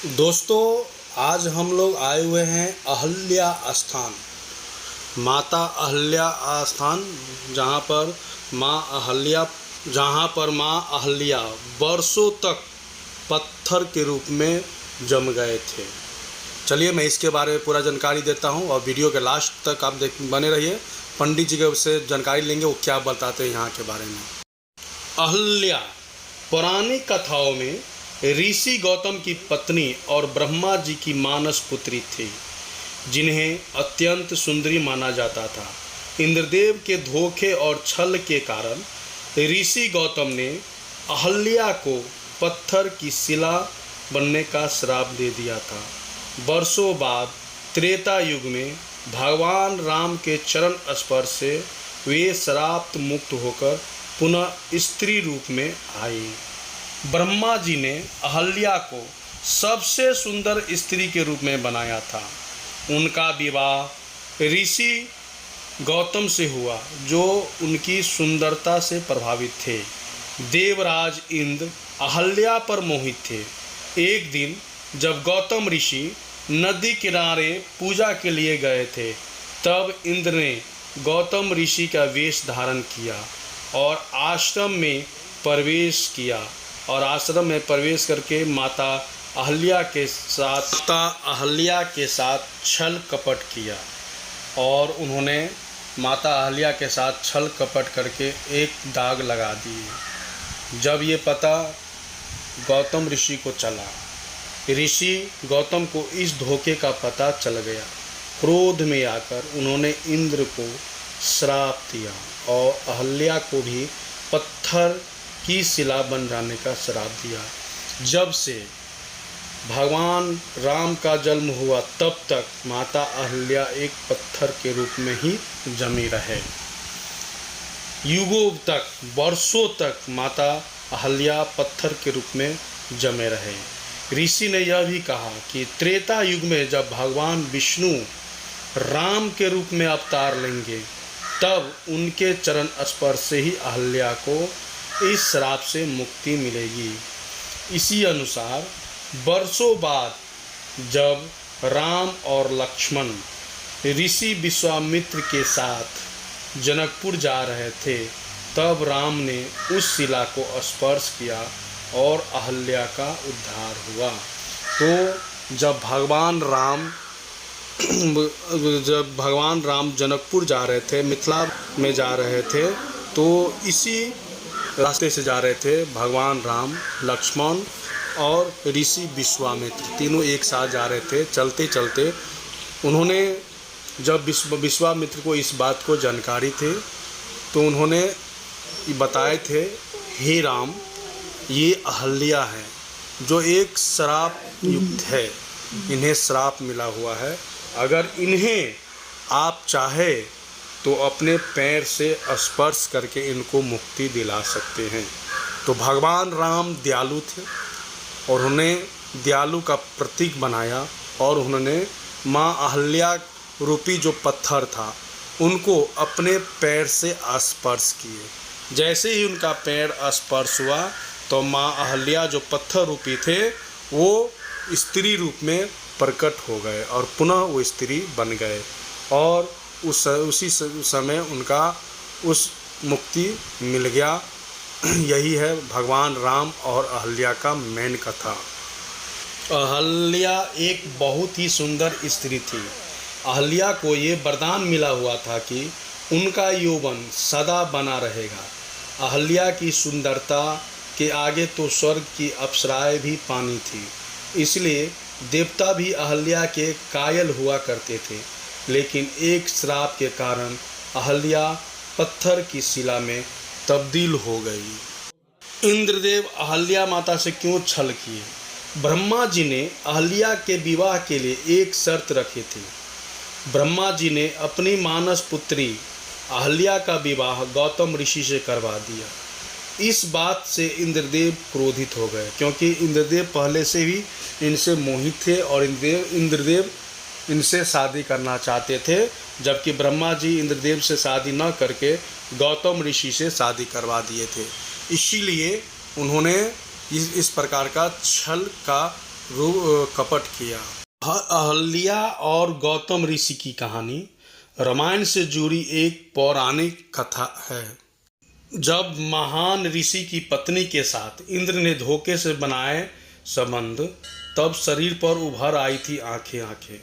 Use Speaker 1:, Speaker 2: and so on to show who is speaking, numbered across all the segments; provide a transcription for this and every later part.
Speaker 1: दोस्तों, आज हम लोग आए हुए हैं अहल्या स्थान, माता अहल्या स्थान, जहाँ पर माँ अहल्या वर्षों तक पत्थर के रूप में जम गए थे। चलिए मैं इसके बारे में पूरा जानकारी देता हूँ और वीडियो के लास्ट तक आप बने रहिए। पंडित जी से जानकारी लेंगे वो क्या बताते हैं यहाँ के बारे में। अहल्या पुरानी कथाओं में ऋषि गौतम की पत्नी और ब्रह्मा जी की मानस पुत्री थी, जिन्हें अत्यंत सुंदरी माना जाता था। इंद्रदेव के धोखे और छल के कारण ऋषि गौतम ने अहल्या को पत्थर की शिला बनने का श्राप दे दिया था। वर्षों बाद त्रेता युग में भगवान राम के चरण स्पर्श से वे श्राप मुक्त होकर पुनः स्त्री रूप में आई। ब्रह्मा जी ने अहल्या को सबसे सुंदर स्त्री के रूप में बनाया था। उनका विवाह ऋषि गौतम से हुआ, जो उनकी सुंदरता से प्रभावित थे। देवराज इंद्र अहल्या पर मोहित थे। एक दिन जब गौतम ऋषि नदी किनारे पूजा के लिए गए थे, तब इंद्र ने गौतम ऋषि का वेश धारण किया और आश्रम में प्रवेश करके माता अहल्या के साथ छल कपट किया और उन्होंने माता अहल्या के साथ छल कपट करके एक दाग लगा दिए। जब ये पता गौतम ऋषि को चला, ऋषि गौतम को इस धोखे का पता चल गया। क्रोध में आकर उन्होंने इंद्र को श्राप दिया और अहल्या को भी पत्थर की शिला बन जाने का श्राप दिया। जब से भगवान राम का जन्म हुआ, तब तक माता अहल्या एक पत्थर के रूप में ही जमी रहे। युगों तक, वर्षों तक माता अहल्या पत्थर के रूप में जमे रहे। ऋषि ने यह भी कहा कि त्रेता युग में जब भगवान विष्णु राम के रूप में अवतार लेंगे, तब उनके चरण स्पर्श से ही अहल्या को इस श्राप से मुक्ति मिलेगी। इसी अनुसार वर्षों बाद जब राम और लक्ष्मण ऋषि विश्वामित्र के साथ जनकपुर जा रहे थे, तब राम ने उस शिला को स्पर्श किया और अहल्या का उद्धार हुआ। तो जब भगवान राम जनकपुर जा रहे थे, मिथिला में जा रहे थे, तो इसी रास्ते से जा रहे थे भगवान राम, लक्ष्मण और ऋषि विश्वामित्र, तीनों एक साथ जा रहे थे। चलते चलते उन्होंने जब विश्वामित्र को इस बात को जानकारी थे, तो उन्होंने बताए थे, हे राम, ये अहल्या है जो एक श्राप युक्त है, इन्हें श्राप मिला हुआ है। अगर इन्हें आप चाहे तो अपने पैर से स्पर्श करके इनको मुक्ति दिला सकते हैं। तो भगवान राम दयालु थे और उन्हें दयालु का प्रतीक बनाया और उन्होंने माँ अहल्या रूपी जो पत्थर था उनको अपने पैर से स्पर्श किए। जैसे ही उनका पैर स्पर्श हुआ, तो माँ अहल्या जो पत्थर रूपी थे वो स्त्री रूप में प्रकट हो गए और पुनः वो स्त्री बन गए और उसी समय उनका उस मुक्ति मिल गया। यही है भगवान राम और अहल्या का मेन कथा। अहल्या एक बहुत ही सुंदर स्त्री थी। अहल्या को ये वरदान मिला हुआ था कि उनका यौवन सदा बना रहेगा। अहल्या की सुंदरता के आगे तो स्वर्ग की अप्सराएं भी पानी थी, इसलिए देवता भी अहल्या के कायल हुआ करते थे। लेकिन एक श्राप के कारण अहल्या पत्थर की शिला में तब्दील हो गई। इंद्रदेव अहल्या माता से क्यों छल किए? ब्रह्मा जी ने अहल्या के विवाह के लिए एक शर्त रखी थी। ब्रह्मा जी ने अपनी मानस पुत्री अहल्या का विवाह गौतम ऋषि से करवा दिया। इस बात से इंद्रदेव क्रोधित हो गए, क्योंकि इंद्रदेव पहले से ही इनसे मोहित थे और इंद्रदेव इनसे शादी करना चाहते थे, जबकि ब्रह्मा जी इंद्रदेव से शादी न करके गौतम ऋषि से शादी करवा दिए थे। इसीलिए उन्होंने इस प्रकार का छल का कपट किया। अहल्या और गौतम ऋषि की कहानी रामायण से जुड़ी एक पौराणिक कथा है। जब महान ऋषि की पत्नी के साथ इंद्र ने धोखे से बनाए संबंध, तब शरीर पर उभर आई थी आंखें।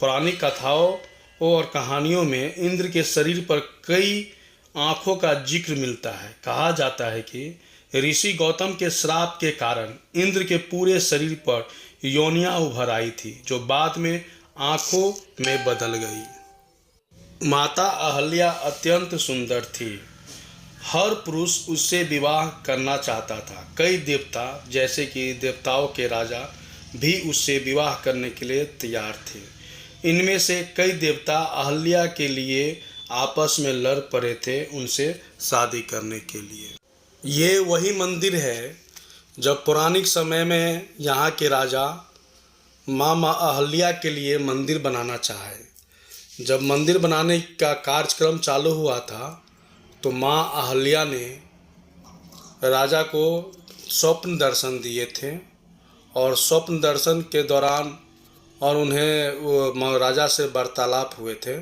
Speaker 1: पौराणिक कथाओं और कहानियों में इंद्र के शरीर पर कई आंखों का जिक्र मिलता है। कहा जाता है कि ऋषि गौतम के श्राप के कारण इंद्र के पूरे शरीर पर योनियां उभर आई थी, जो बाद में आंखों में बदल गई। माता अहल्या अत्यंत सुंदर थी। हर पुरुष उससे विवाह करना चाहता था। कई देवता, जैसे कि देवताओं के राजा, भी उससे विवाह करने के लिए तैयार थे। इनमें से कई देवता अहल्या के लिए आपस में लड़ पड़े थे उनसे शादी करने के लिए। ये वही मंदिर है जब पौराणिक समय में यहाँ के राजा माँ अहल्या के लिए मंदिर बनाना चाहे। जब मंदिर बनाने का कार्यक्रम चालू हुआ था तो माँ अहल्या ने राजा को स्वप्न दर्शन दिए थे, और स्वप्न दर्शन के दौरान और उन्हें राजा से वार्तालाप हुए थे।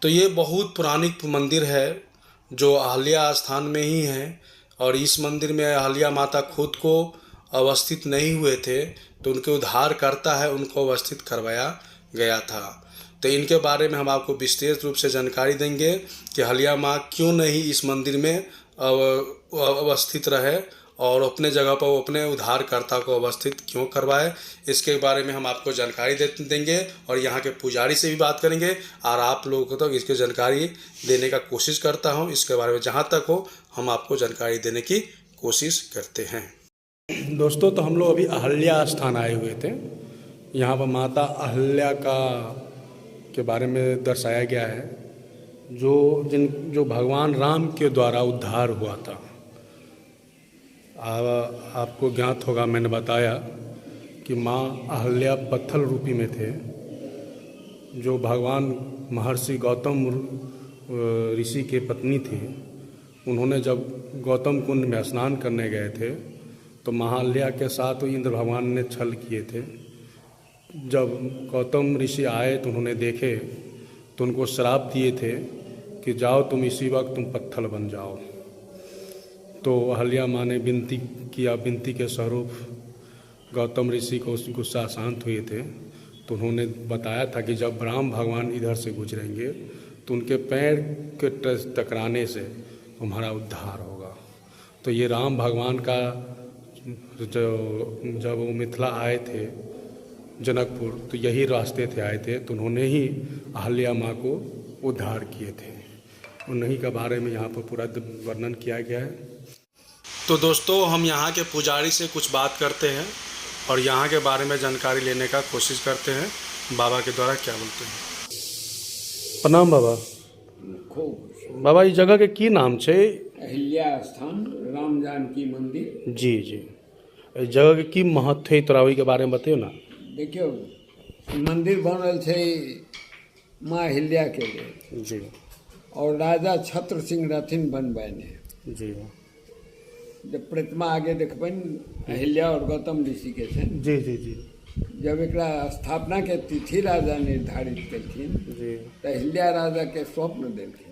Speaker 1: तो ये बहुत पौराणिक मंदिर है जो अहल्या स्थान में ही है, और इस मंदिर में अहल्या माता खुद को अवस्थित नहीं हुए थे, तो उनके उद्धार करता है उनको अवस्थित करवाया गया था। तो इनके बारे में हम आपको विशेष रूप से जानकारी देंगे कि अहल्या माँ क्यों नहीं इस मंदिर में अवस्थित रहे, और अपने जगह पर वो अपने उद्धारकर्ता को अवस्थित क्यों करवाए, इसके बारे में हम आपको जानकारी देंगे, और यहाँ के पुजारी से भी बात करेंगे, और आप लोगों को तो इसकी जानकारी देने का कोशिश करता हूँ। इसके बारे में जहाँ तक हो हम आपको जानकारी देने की कोशिश करते हैं। दोस्तों, तो हम लोग अभी अहल्या स्थान आए हुए थे। यहाँ पर माता अहल्या के बारे में दर्शाया गया है, जो भगवान राम के द्वारा उद्धार हुआ था। आपको ज्ञात होगा, मैंने बताया कि माँ अहल्या पत्थर रूपी में थे, जो भगवान महर्षि गौतम ऋषि के पत्नी थी। उन्होंने जब गौतम कुंड में स्नान करने गए थे तो महाअहल्या के साथ इंद्र भगवान ने छल किए थे। जब गौतम ऋषि आए तो उन्होंने देखे तो उनको श्राप दिए थे कि जाओ तुम इसी वक्त तुम पत्थर बन जाओ। तो अहल्या माँ ने विनती किया, विनती के स्वरूप गौतम ऋषि को गुस्सा शांत हुए थे। तो उन्होंने बताया था कि जब राम भगवान इधर से गुजरेंगे तो उनके पैर के टकराने से तुम्हारा उद्धार होगा। तो ये राम भगवान का जब वो मिथिला आए थे जनकपुर, तो यही रास्ते थे आए थे, तो उन्होंने ही अहल्या माँ को उद्धार किए थे। उन्हीं के बारे में यहाँ पर पूरा वर्णन किया गया है। तो दोस्तों, हम यहाँ के पुजारी से कुछ बात करते हैं और यहाँ के बारे में जानकारी लेने का कोशिश करते हैं, बाबा के द्वारा क्या बोलते हैं। प्रणाम बाबा। बाबा, इस जगह के की नाम छे?
Speaker 2: अहिल्या स्थान, राम जानकी मंदिर।
Speaker 1: जी जी, इस जगह के की महत्व है, तोरा के बारे में बताइयो ना।
Speaker 2: देखियो, मंदिर बनल छे माँ अहिल्या के लिए
Speaker 1: जी,
Speaker 2: और राजा छत्र सिंह रहथिन बनबैने
Speaker 1: जी।
Speaker 2: जब प्रतिमा आगे देखबन अहिल्या और गौतम ऋषि के छन।
Speaker 1: जी जी जी।
Speaker 2: जब एकरा स्थापना के तिथि राजा निर्धारित केलखिन
Speaker 1: जी,
Speaker 2: तो अहिल्या राजा के स्वप्न देलखिन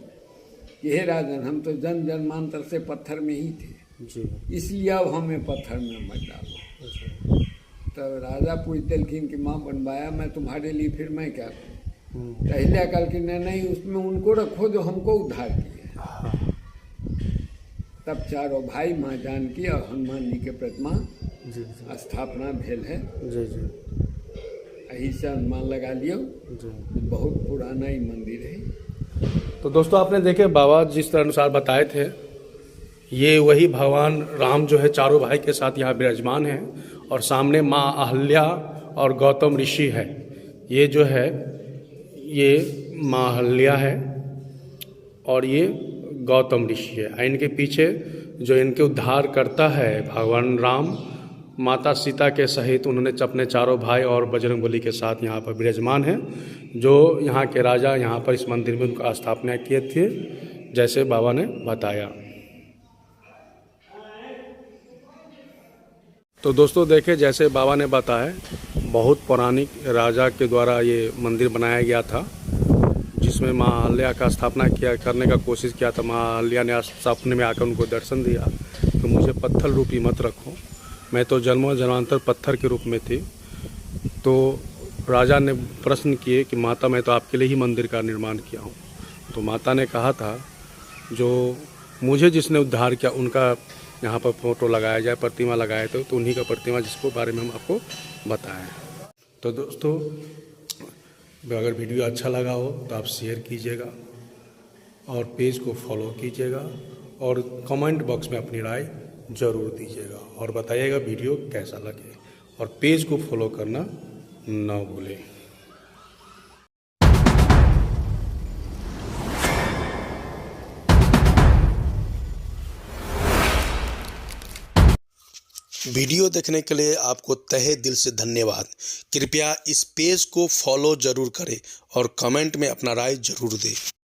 Speaker 2: कि हे राजन, हम तो जन्मांतर से पत्थर में ही थे
Speaker 1: जी,
Speaker 2: इसलिए अब हमें पत्थर में मत डालो। तो राजा पूछ दिलखिन कि माँ बनवाया मैं तुम्हारे लिए, फिर मैं क्या करूँ। अहिल्या कल की नहीं, उसमें उनको रखो जो हमको उद्धार किए। तब चारों भाई माँ जानकी और हनुमान जी के प्रतिमा
Speaker 1: जी
Speaker 2: स्थापना भेल है।
Speaker 1: जी जी।
Speaker 2: यही से अनुमान लगा लियो
Speaker 1: जी।
Speaker 2: बहुत पुराना ही मंदिर है।
Speaker 1: तो दोस्तों, आपने देखे बाबा जिस तरह अनुसार बताए थे, ये वही भगवान राम जो है चारों भाई के साथ यहाँ विराजमान है, और सामने माँ अहल्या और गौतम ऋषि है। ये जो है ये माँ अहल्या है और ये गौतम ऋषि है। इनके पीछे जो इनके उद्धार करता है भगवान राम, माता सीता के सहित उन्होंने अपने चारों भाई और बजरंगबली के साथ यहाँ पर विराजमान हैं, जो यहाँ के राजा यहाँ पर इस मंदिर में उनका स्थापना किए थे, जैसे बाबा ने बताया। तो दोस्तों देखे, जैसे बाबा ने बताया, बहुत पौराणिक राजा के द्वारा ये मंदिर बनाया गया था, जिसमें माँ अहल्या का स्थापना करने का कोशिश किया था। माँ अहल्या ने सपने में आकर उनको दर्शन दिया कि मुझे पत्थर रूपी मत रखो, मैं तो जन्मों जन्मांतर पत्थर के रूप में थी। तो राजा ने प्रश्न किए कि माता, मैं तो आपके लिए ही मंदिर का निर्माण किया हूँ। तो माता ने कहा था, जो मुझे जिसने उद्धार किया उनका यहाँ पर फोटो लगाया जाए, प्रतिमा लगाए, तो उन्हीं का प्रतिमा जिसको बारे में हम आपको बताएं। तो दोस्तों, अगर वीडियो अच्छा लगा हो तो आप शेयर कीजिएगा और पेज को फॉलो कीजिएगा और कमेंट बॉक्स में अपनी राय ज़रूर दीजिएगा और बताइएगा वीडियो कैसा लगे, और पेज को फॉलो करना ना भूलें। वीडियो देखने के लिए आपको तहे दिल से धन्यवाद। कृपया इस पेज को फॉलो ज़रूर करें और कमेंट में अपना राय ज़रूर दें।